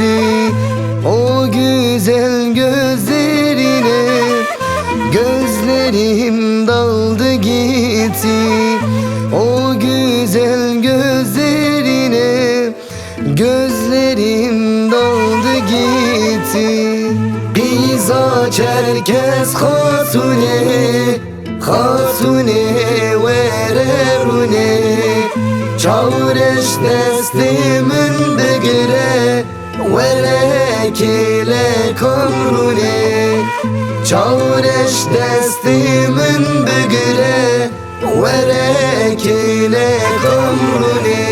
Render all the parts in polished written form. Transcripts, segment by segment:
gitti. O güzel gözlerine gözlerim daldı gitti. O güzel gözlerine gözlerim daldı gitti. Biz Çerkes hatune, hatune vererune, çavreş destimin digre velekile kamrune, çavreş destimin digre velekile kamrune.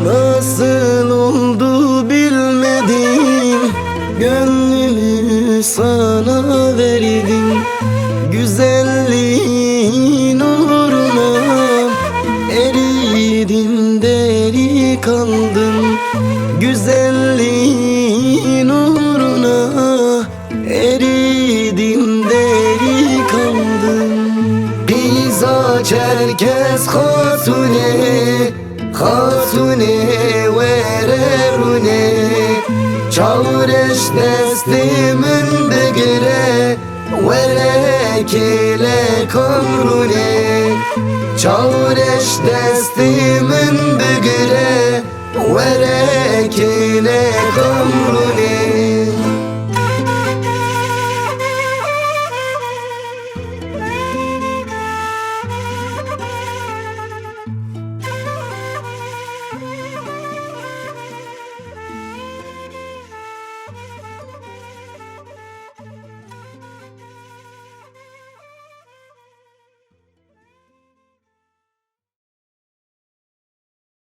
Nasıl oldu bilmedim, gönlümü sana verdim. Güzelliğin uğruna eridim, deli kaldım. Güzelliğin uğruna eridim, deli kaldım. Biz Çerkes hatune, hatune vererune, çavreş destimin digre velekile kamrune, çavreş destimin digre